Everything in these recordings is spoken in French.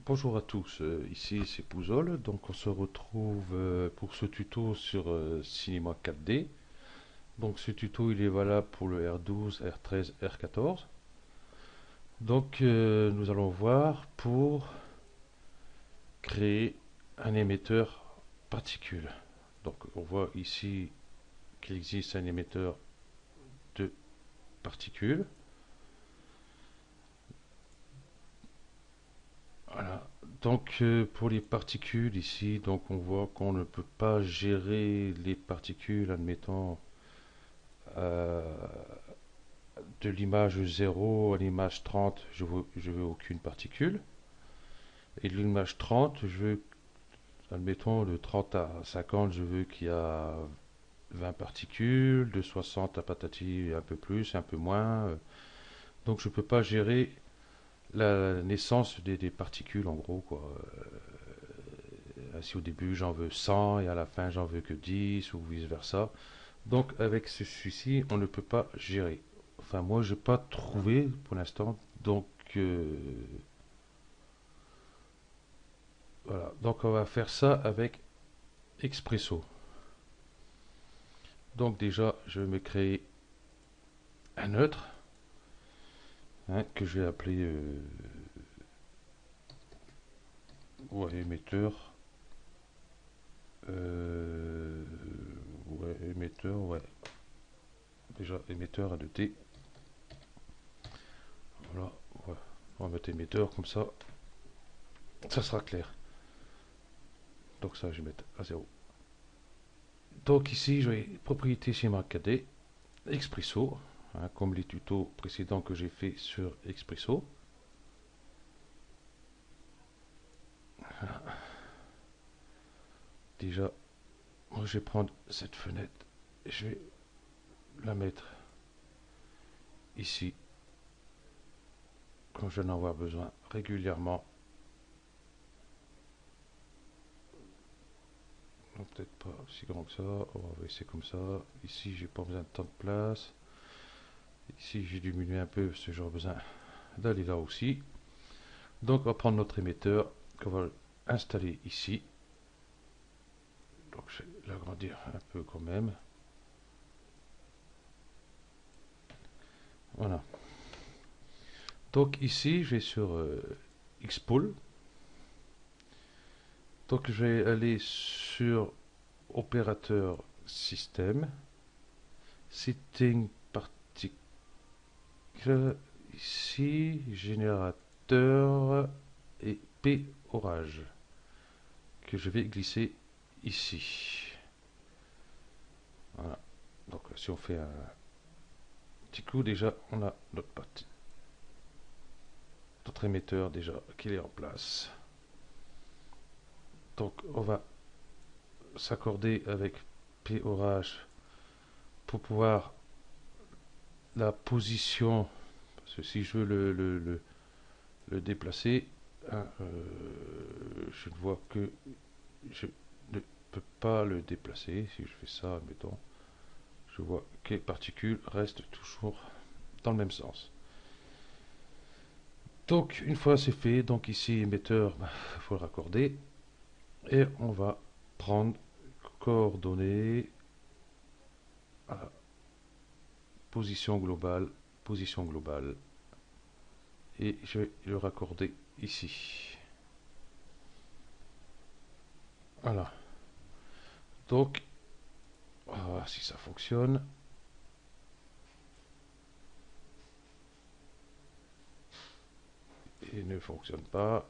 Bonjour à tous, ici c'est Pouzol, donc on se retrouve pour ce tuto sur Cinema 4D. Donc ce tuto il est valable pour le R12, R13, R14. Donc nous allons voir pour créer un émetteur particules. Donc on voit ici qu'il existe un émetteur de particules. Voilà. Donc pour les particules ici, donc on voit qu'on ne peut pas gérer les particules, admettons euh, de l'image 0 à l'image 30, je veux aucune particule. Et de l'image 30, je veux, admettons, de 30 à 50, je veux qu'il y a 20 particules, de 60 à patati un peu plus, un peu moins. Donc je ne peux pas gérer la naissance des particules en gros, quoi. Si au début j'en veux 100 et à la fin j'en veux que 10 ou vice versa. Donc avec celui-ci, on ne peut pas gérer. Enfin moi je n'ai pas trouvé pour l'instant. Donc voilà. Donc on va faire ça avec Expresso. Donc déjà je vais me créer un neutre, hein, que je vais appeler ouais, émetteur. Euh, ouais, émetteur, ouais. Déjà émetteur à 2T. Voilà, ouais. On va mettre émetteur comme ça sera clair. Donc ça, je vais mettre à 0. Donc ici, je vais propriété schéma 4D, Expresso, hein, comme les tutos précédents que j'ai fait sur Expresso. Voilà. Déjà, moi je vais prendre cette fenêtre et je vais la mettre ici, quand je vais en avoir besoin régulièrement. Peut-être pas aussi grand que ça, on va laisser comme ça. Ici, j'ai pas besoin de tant de place. Ici, j'ai diminué un peu parce que j'aurai besoin d'aller là aussi. Donc, on va prendre notre émetteur qu'on va installer ici. Donc, je vais l'agrandir un peu quand même. Voilà. Donc, ici, je vais sur Xpool. Donc, je vais aller sur opérateur système, setting particle, ici, générateur et P orage, que je vais glisser ici. Voilà. Donc, si on fait un petit coup, déjà, on a notre émetteur déjà qui est en place. Donc, on va s'accorder avec P orage pour pouvoir la position, parce que si je veux le déplacer, hein, je ne vois que je ne peux pas le déplacer. Si je fais ça, admettons, je vois que les particules restent toujours dans le même sens. Donc une fois c'est fait, donc ici émetteur, il faut le raccorder et on va prendre coordonnées à position globale et je vais le raccorder ici. Voilà. Donc on va voir si ça fonctionne. Et ne fonctionne pas.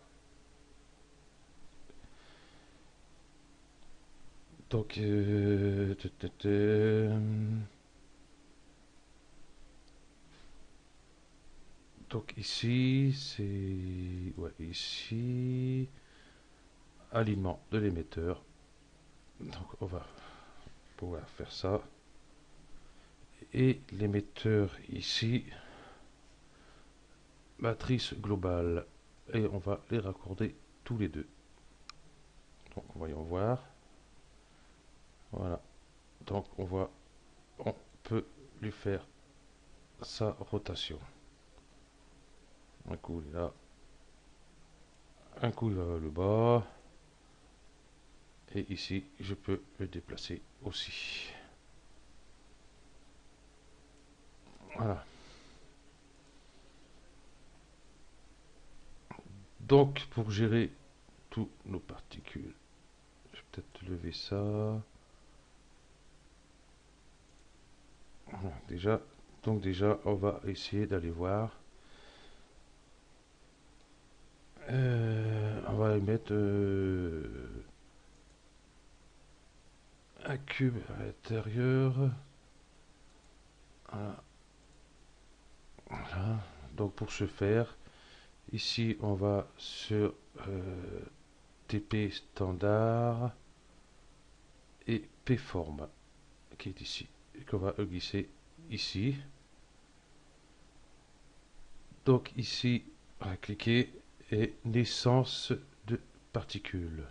Donc, donc ici, c'est... Ouais, ici, alignement de l'émetteur. Donc on va pouvoir faire ça. Et l'émetteur ici, matrice globale. Et on va les raccorder tous les deux. Donc voyons voir. Voilà. Donc on voit, on peut lui faire sa rotation. Un coup il est là, Un coup il va vers le bas. Et ici, je peux le déplacer aussi. Voilà. Donc, pour gérer tous nos particules, je vais peut-être lever ça. Voilà, déjà, donc déjà, on va essayer d'aller voir. On va y mettre un cube à l'intérieur. Voilà. Voilà. Donc pour ce faire, ici on va sur TP standard et Pform qui est ici, et qu'on va glisser ici. Donc ici, on va cliquer et naissance de particules.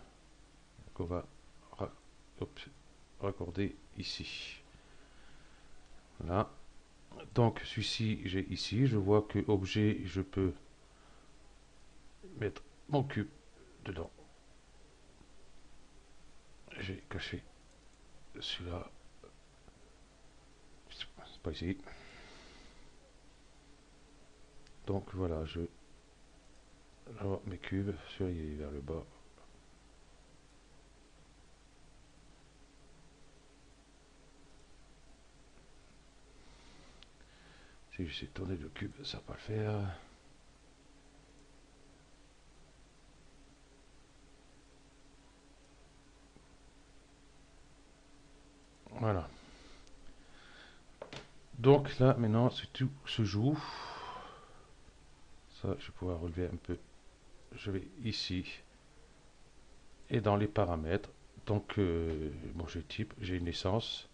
Donc on va raccorder ici. Voilà. Donc celui-ci, j'ai ici, je vois que objet, je peux mettre mon cube dedans. J'ai caché celui-là. C'est pas ici. Donc voilà, je mes cubes, celui-là il est vers le bas. Si j'essaie de tourner le cube, ça va pas le faire. Voilà. Donc là, maintenant, c'est tout se joue. Ça, je vais pouvoir relever un peu. Je vais ici et dans les paramètres. Donc, bon, j'ai type, j'ai une essence.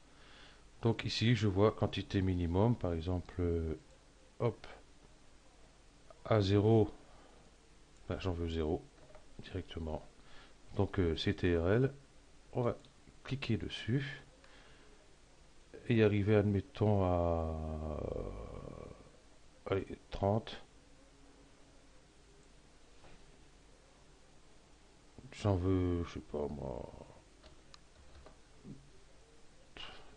Donc ici, je vois quantité minimum, par exemple, hop, à 0, ben, j'en veux 0 directement. Donc CTRL, on va cliquer dessus et y arriver, admettons, à allez, 30. J'en veux, je sais pas moi,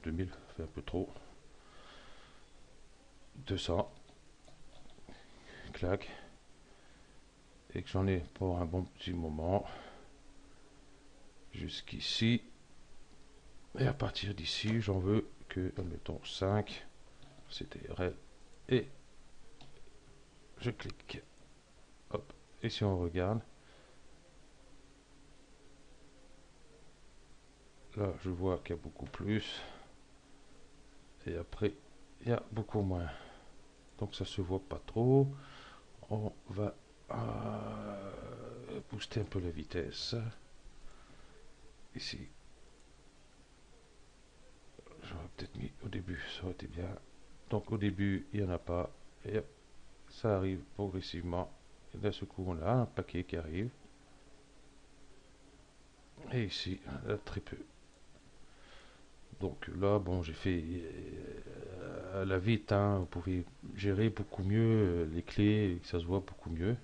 2000, ça fait un peu trop. 200, clac. Et que j'en ai pour un bon petit moment. Jusqu'ici. Et à partir d'ici, j'en veux que, admettons, 5. CTRL. Et je clique. Hop. Et si on regarde, là, je vois qu'il y a beaucoup plus. Et après, il y a beaucoup moins. Donc ça se voit pas trop. On va booster un peu la vitesse. Ici. J'aurais peut-être mis au début, ça aurait été bien. Donc au début, il n'y en a pas. Et ça arrive progressivement. Et d'un seul coup, on a un paquet qui arrive. Et ici, très peu. Donc là, bon, j'ai fait à la vite, hein, vous pouvez gérer beaucoup mieux les clés, et que ça se voit beaucoup mieux.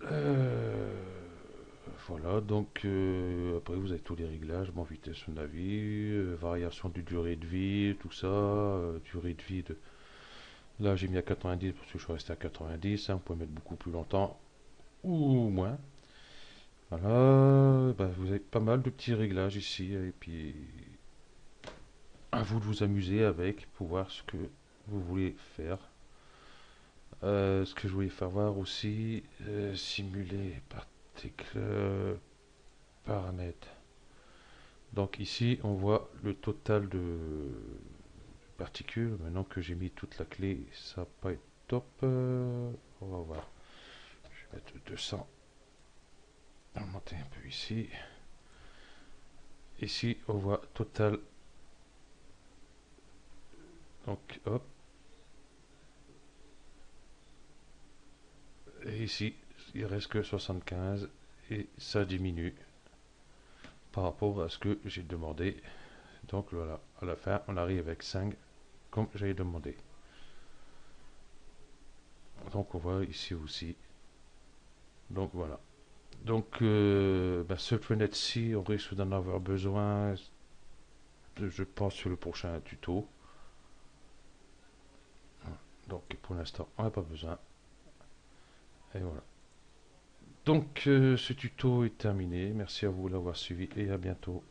Euh, voilà, donc après vous avez tous les réglages, bon, vitesse de navire, variation du durée de vie, tout ça, durée de vie de... Là j'ai mis à 90 parce que je suis resté à 90, hein, vous pouvez mettre beaucoup plus longtemps ou moins. Voilà, bah, vous avez pas mal de petits réglages ici, et puis à vous de vous amuser avec pour voir ce que vous voulez faire. Ce que je voulais faire voir aussi, simuler particle paramètres. Donc ici, on voit le total de particules. Maintenant que j'ai mis toute la clé, ça va pas être top. On va voir. Je vais mettre 200. On va monter un peu ici. Ici, on voit total. Donc, hop. Et ici, il reste que 75 et ça diminue par rapport à ce que j'ai demandé. Donc voilà, à la fin, on arrive avec 5 comme j'avais demandé. Donc on voit ici aussi. Donc voilà. Donc ce Fenêtre-ci, on risque d'en avoir besoin, je pense, sur le prochain tuto. Donc pour l'instant, on n'a pas besoin. Et voilà. Donc ce tuto est terminé. Merci à vous d'avoir suivi et à bientôt.